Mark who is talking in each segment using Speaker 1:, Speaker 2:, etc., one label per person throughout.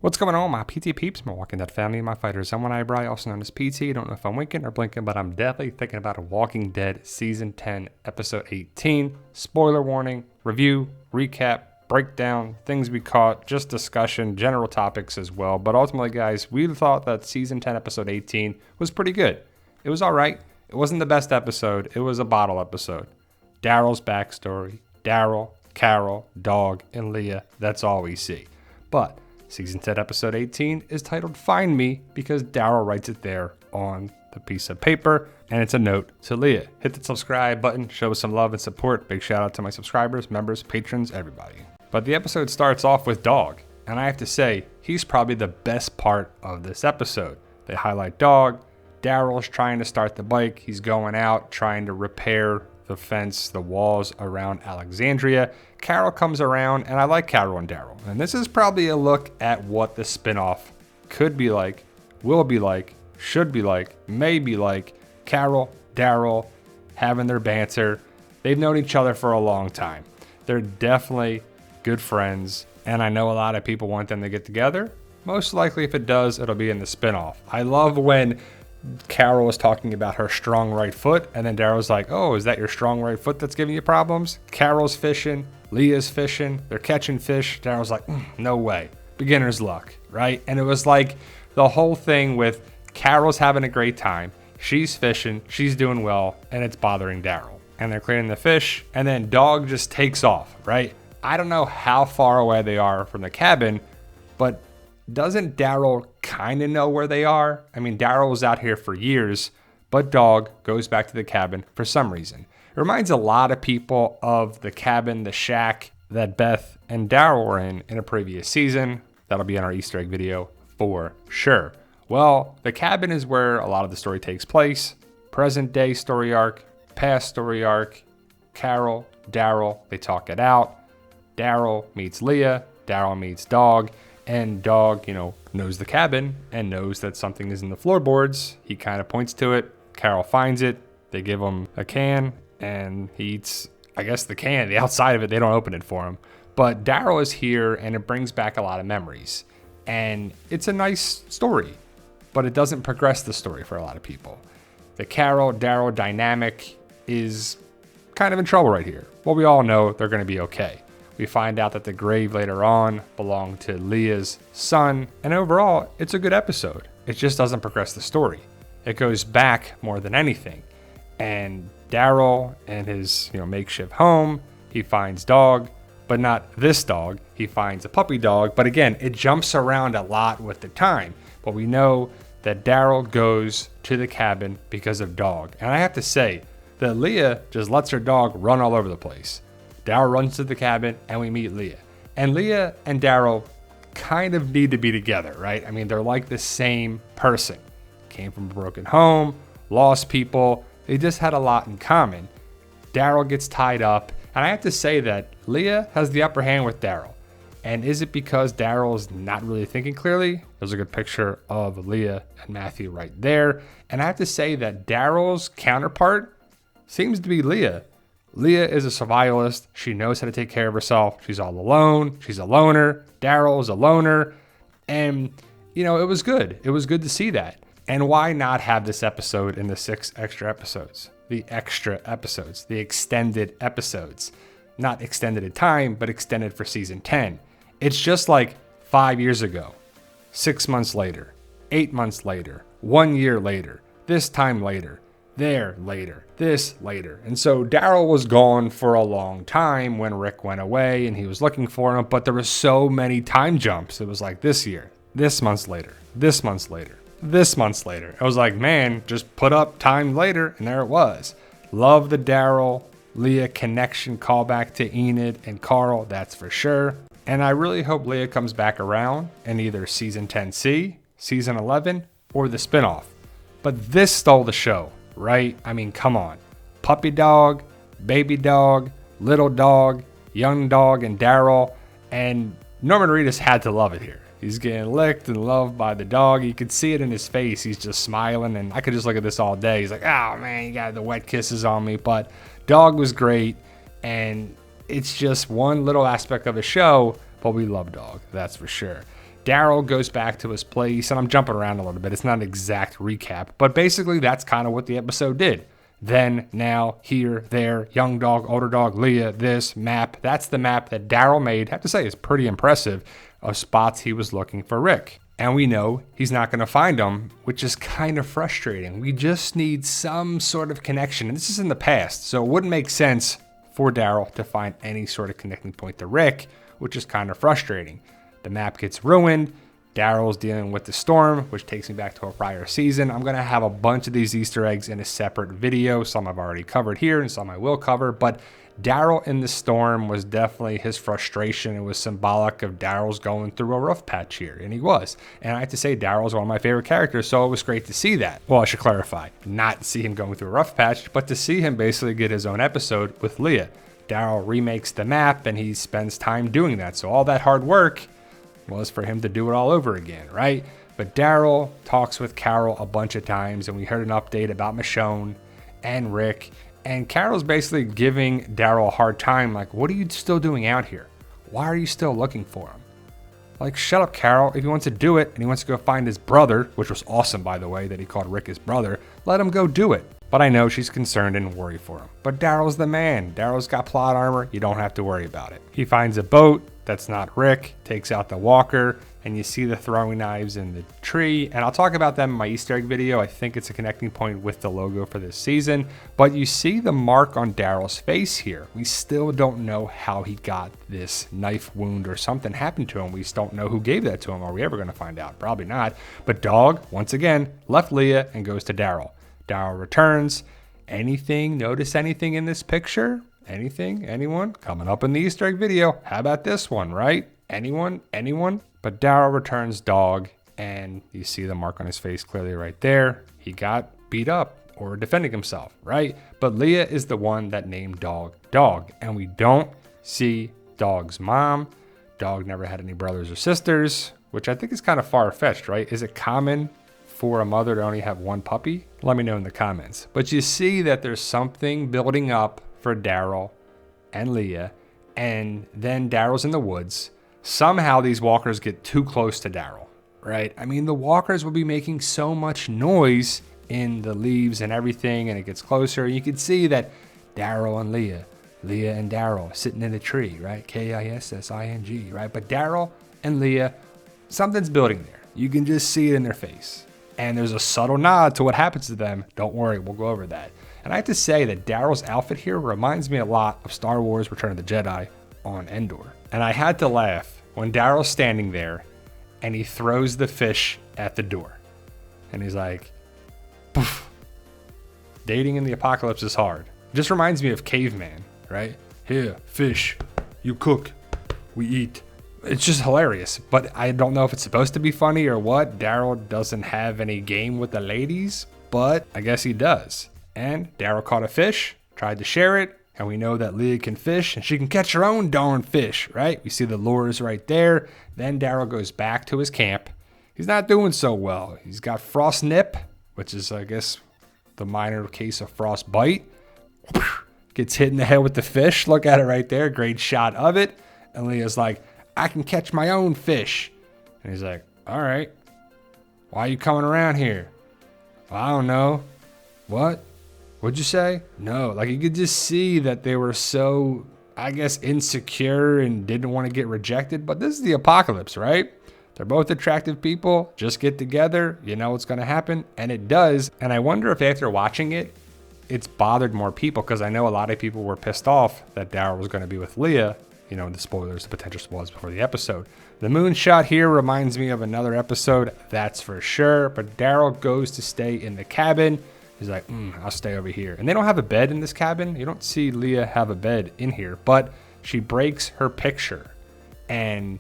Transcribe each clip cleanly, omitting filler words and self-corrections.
Speaker 1: What's going on, my PT peeps, my Walking Dead family, my fighters? I'm one eyebrow, also known as PT. Don't know if I'm winking or blinking, but I'm definitely thinking about a Walking Dead Season 10, Episode 18. Spoiler warning, review, recap, breakdown, things we caught, just discussion, general topics as well. But ultimately, guys, we thought that Season 10, Episode 18 was pretty good. It was all right. It wasn't the best episode. It was a bottle episode. Daryl's backstory, Daryl, Carol, Dog, and Leah. That's all we see. But Season 10, Episode 18 is titled Find Me because Daryl writes it there on the piece of paper, and it's a note to Leah. Hit the subscribe button, show us some love and support. Big shout out to my subscribers, members, patrons, everybody. But the episode starts off with Dog, and I have to say, he's probably the best part of this episode. They highlight Dog. Daryl's trying to start the bike. He's going out, trying to repair the fence, the walls around Alexandria. Carol comes around, and I like Carol and Daryl. And this is probably a look at what the spinoff could be like, will be like, should be like, may be like. Carol, Daryl, having their banter. They've known each other for a long time. They're definitely good friends, and I know a lot of people want them to get together. Most likely, if it does, it'll be in the spinoff. I love when Carol was talking about her strong right foot, and then Daryl's like, oh, is that your strong right foot that's giving you problems? Carol's fishing, Leah's fishing, they're catching fish. Daryl's like, no way, beginner's luck, right? And it was like the whole thing with Carol's having a great time, she's fishing, she's doing well, and it's bothering Daryl. And they're cleaning the fish, and then Dog just takes off, right? I don't know how far away they are from the cabin, but doesn't Daryl kind of know where they are? I mean, Daryl was out here for years, but Dog goes back to the cabin for some reason. It reminds a lot of people of the cabin, the shack that Beth and Daryl were in a previous season. That'll be in our Easter egg video for sure. Well, the cabin is where a lot of the story takes place. Present day story arc, past story arc, Carol, Daryl, they talk it out. Daryl meets Leah, Daryl meets Dog. And Dog, knows the cabin and knows that something is in the floorboards. He kind of points to it. Carol finds it. They give him a can and he eats, I guess, the can. The outside of it, they don't open it for him. But Daryl is here and it brings back a lot of memories. And it's a nice story, but it doesn't progress the story for a lot of people. The Carol-Daryl dynamic is kind of in trouble right here. Well, we all know they're going to be okay. We find out that the grave later on belonged to Leah's son. And overall, it's a good episode. It just doesn't progress the story. It goes back more than anything. And Daryl and his makeshift home, he finds Dog, but not this dog. He finds a puppy dog. But again, it jumps around a lot with the time. But we know that Daryl goes to the cabin because of Dog. And I have to say that Leah just lets her dog run all over the place. Daryl runs to the cabin and we meet Leah. And Leah and Daryl kind of need to be together, right? I mean, they're like the same person. Came from a broken home, lost people. They just had a lot in common. Daryl gets tied up. And I have to say that Leah has the upper hand with Daryl. And is it because Daryl's not really thinking clearly? There's a good picture of Leah and Matthew right there. And I have to say that Daryl's counterpart seems to be Leah. Leah is a survivalist. She knows how to take care of herself. She's all alone. She's a loner. Daryl is a loner. And, it was good. It was good to see that. And why not have this episode in the 6 extra episodes? The extra episodes. The extended episodes. Not extended in time, but extended for Season 10. It's just like 5 years ago. 6 months later. 8 months later. 1 year later. This time later. There later, this later. And so Daryl was gone for a long time when Rick went away and he was looking for him, but there were so many time jumps. It was like this year, this months later, this months later, this months later. I was like, man, just put up time later, and there it was. Love the Daryl Leah connection callback to Enid and Carl, that's for sure. And I really hope Leah comes back around in either Season 10C, Season 11, or the spinoff. But this stole the show. Right? I mean, come on. Puppy dog, baby dog, little dog, young dog, and Daryl. And Norman Reedus had to love it here. He's getting licked and loved by the dog. You could see it in his face. He's just smiling. And I could just look at this all day. He's like, oh, man, you got the wet kisses on me. But Dog was great. And it's just one little aspect of the show. But we love Dog. That's for sure. Daryl goes back to his place, and I'm jumping around a little bit. It's not an exact recap, but basically that's kind of what the episode did. Then, now, here, there, young dog, older dog, Leah, this map. That's the map that Daryl made. I have to say, it's pretty impressive of spots he was looking for Rick. And we know he's not going to find them, which is kind of frustrating. We just need some sort of connection. And this is in the past, so it wouldn't make sense for Daryl to find any sort of connecting point to Rick, which is kind of frustrating. The map gets ruined. Daryl's dealing with the storm, which takes me back to a prior season. I'm going to have a bunch of these Easter eggs in a separate video. Some I've already covered here and some I will cover. But Daryl in the storm was definitely his frustration. It was symbolic of Daryl's going through a rough patch here, and he was. And I have to say, Daryl's one of my favorite characters, so it was great to see that. Well, I should clarify, not see him going through a rough patch, but to see him basically get his own episode with Leah. Daryl remakes the map, and he spends time doing that. So all that hard work was for him to do it all over again, right? But Daryl talks with Carol a bunch of times, and we heard an update about Michonne and Rick, and Carol's basically giving Daryl a hard time, like, what are you still doing out here? Why are you still looking for him? Like, shut up, Carol. If he wants to do it and he wants to go find his brother, which was awesome, by the way, that he called Rick his brother, let him go do it. But I know she's concerned and worried for him. But Daryl's the man. Daryl's got plot armor. You don't have to worry about it. He finds a boat that's not Rick, takes out the walker, and you see the throwing knives in the tree. And I'll talk about them in my Easter egg video. I think it's a connecting point with the logo for this season. But you see the mark on Daryl's face here. We still don't know how he got this knife wound or something happened to him. We just don't know who gave that to him. Are we ever going to find out? Probably not. But Dog, once again, left Leah and goes to Daryl. Daryl returns. Notice anything in this picture? Anything? Anyone? Coming up in the Easter egg video. How about this one, right? Anyone? But Daryl returns Dog, and you see the mark on his face clearly right there. He got beat up or defending himself, right? But Leah is the one that named Dog Dog, and we don't see Dog's mom. Dog never had any brothers or sisters, which I think is kind of far-fetched, right? Is it common for a mother to only have one puppy? Let me know in the comments. But you see that there's something building up for Daryl and Leah, and then Daryl's in the woods. Somehow these walkers get too close to Daryl, right? I mean, the walkers will be making so much noise in the leaves and everything, and it gets closer. You can see that Daryl and Leah and Daryl sitting in a tree, right? Kissing, right? But Daryl and Leah, something's building there. You can just see it in their face. And there's a subtle nod to what happens to them. Don't worry, we'll go over that. And I have to say that Daryl's outfit here reminds me a lot of Star Wars Return of the Jedi on Endor. And I had to laugh when Daryl's standing there and he throws the fish at the door. And he's like, poof. Dating in the apocalypse is hard. It just reminds me of Caveman, right? Here, fish, you cook, we eat. It's just hilarious, but I don't know if it's supposed to be funny or what. Daryl doesn't have any game with the ladies, but I guess he does. And Daryl caught a fish, tried to share it, and we know that Leah can fish, and she can catch her own darn fish, right? We see the lures right there. Then Daryl goes back to his camp. He's not doing so well. He's got frost nip, which is, I guess, the minor case of frostbite. Gets hit in the head with the fish. Look at it right there. Great shot of it. And Leah's like, I can catch my own fish. And he's like, all right. Why are you coming around here? Well, I don't know. What? What'd you say? No, like you could just see that they were so, I guess, insecure and didn't want to get rejected. But this is the apocalypse, right? They're both attractive people. Just get together. You know what's going to happen. And it does. And I wonder if after watching it, it's bothered more people, because I know a lot of people were pissed off that Daryl was going to be with Leah. You know, the spoilers, the potential spoilers before the episode. The moon shot here reminds me of another episode, that's for sure. But Daryl goes to stay in the cabin. He's like, I'll stay over here. And they don't have a bed in this cabin. You don't see Leah have a bed in here, but she breaks her picture. And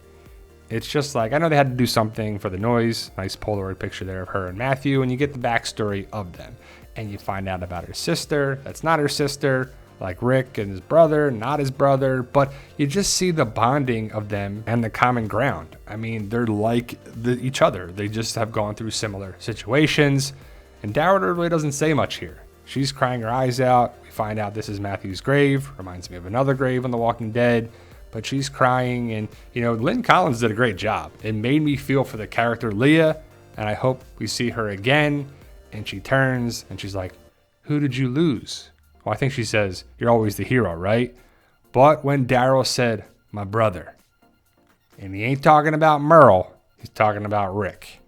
Speaker 1: it's just like, I know they had to do something for the noise. Nice Polaroid picture there of her and Matthew. And you get the backstory of them. And you find out about her sister. That's not her sister. Like Rick and his brother, not his brother, but you just see the bonding of them and the common ground. I mean, they're like each other. They just have gone through similar situations. And Daryl really doesn't say much here. She's crying her eyes out. We find out this is Matthew's grave. Reminds me of another grave on The Walking Dead. but she's crying. And, Lynn Collins did a great job. It made me feel for the character Leah, and I hope we see her again. And she turns and she's like, who did you lose? Well, I think she says, you're always the hero, right? But when Daryl said, my brother, and he ain't talking about Merle, he's talking about Rick.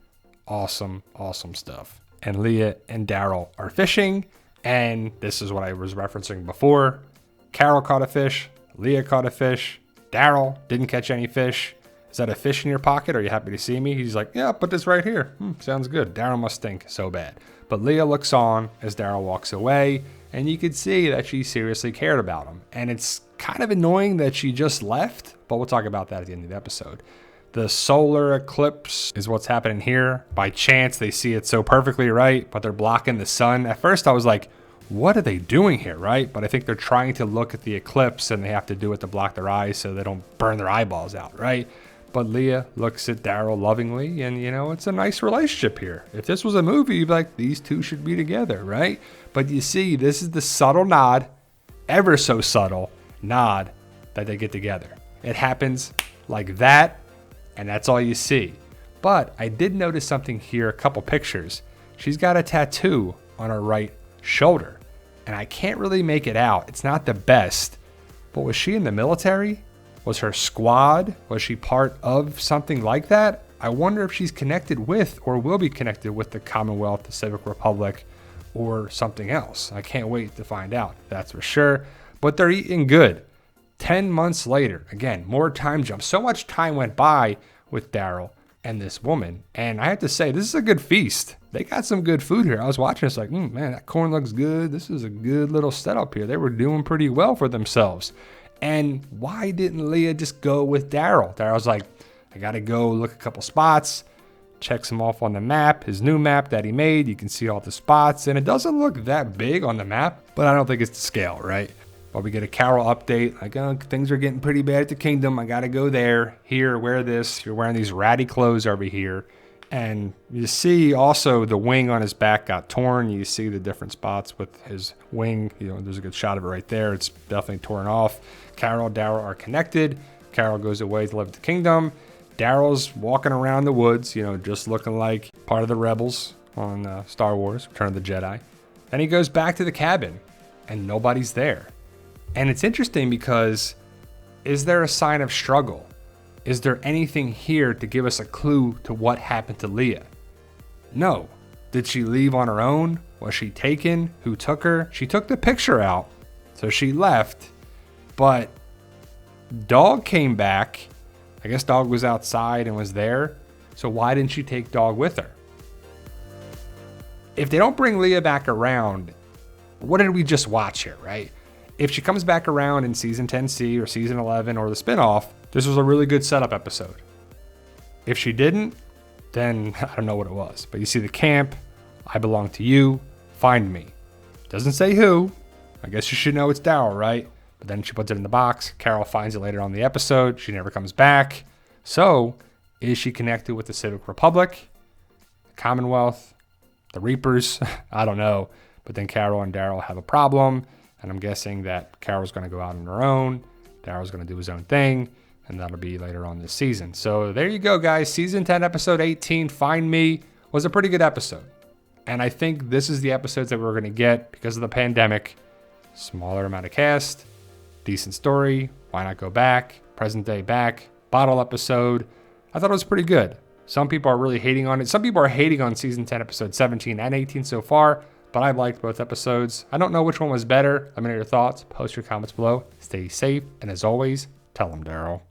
Speaker 1: Awesome, awesome stuff. And Leah and Daryl are fishing, and this is what I was referencing before. Carol caught a fish, Leah caught a fish, Daryl didn't catch any fish. Is that a fish in your pocket? Are you happy to see me? He's like, yeah, put this right here. Sounds good. Daryl must stink so bad. But Leah looks on as Daryl walks away, and you could see that she seriously cared about him. And it's kind of annoying that she just left, but we'll talk about that at the end of the episode. The solar eclipse is what's happening here. By chance, they see it so perfectly right, but they're blocking the sun. At first, I was like, what are they doing here, right? But I think they're trying to look at the eclipse, and they have to do it to block their eyes so they don't burn their eyeballs out, right? But Leah looks at Daryl lovingly, and, it's a nice relationship here. If this was a movie, you'd be like, these two should be together, right? But you see, this is the subtle nod, ever so subtle nod, that they get together. It happens like that, and that's all you see. But I did notice something here, a couple pictures. She's got a tattoo on her right shoulder, and I can't really make it out. It's not the best, but was she in the military? Was her squad? Was she part of something like that? I wonder if she's connected with or will be connected with the Commonwealth, the Civic Republic, or something else. I can't wait to find out, that's for sure. But they're eating good. 10 months later, again, more time jump. So much time went by with Daryl and this woman. And I have to say, this is a good feast. They got some good food here. I was watching, it's like, man, that corn looks good. This is a good little setup here. They were doing pretty well for themselves. And why didn't Leah just go with Daryl? Daryl's like, I got to go look a couple spots, checks him off on the map, his new map that he made. You can see all the spots, and it doesn't look that big on the map, but I don't think it's to scale, right? But we get a Carol update, like, oh, things are getting pretty bad at the kingdom. I got to go there. Here, wear this. You're wearing these ratty clothes over here. And you see also the wing on his back got torn. You see the different spots with his wing. There's a good shot of it right there. It's definitely torn off. Carol and Daryl are connected. Carol goes away to live at the kingdom. Daryl's walking around the woods, just looking like part of the rebels on Star Wars, Return of the Jedi. Then he goes back to the cabin, and nobody's there. And it's interesting because, is there a sign of struggle? Is there anything here to give us a clue to what happened to Leah? No. Did she leave on her own? Was she taken? Who took her? She took the picture out, so she left. But Dog came back. I guess Dog was outside and was there. So why didn't she take Dog with her? If they don't bring Leah back around, what did we just watch here, right? If she comes back around in season 10C or season 11 or the spinoff, this was a really good setup episode. If she didn't, then I don't know what it was. But you see the camp, I belong to you, find me. Doesn't say who. I guess you should know it's Daryl, right? But then she puts it in the box. Carol finds it later on in the episode. She never comes back. So, is she connected with the Civic Republic, the Commonwealth, the Reapers? I don't know. But then Carol and Daryl have a problem. And I'm guessing that Carol's going to go out on her own. Daryl's going to do his own thing. And that'll be later on this season. So there you go, guys. Season 10, episode 18, Find Me, was a pretty good episode. And I think this is the episodes that we're going to get because of the pandemic. Smaller amount of cast, decent story. Why not go back? Present day back. Bottle episode. I thought it was pretty good. Some people are really hating on it. Some people are hating on season 10, episode 17 and 18 so far. But I liked both episodes. I don't know which one was better. Let me know your thoughts. Post your comments below. Stay safe. And as always, tell them, Daryl.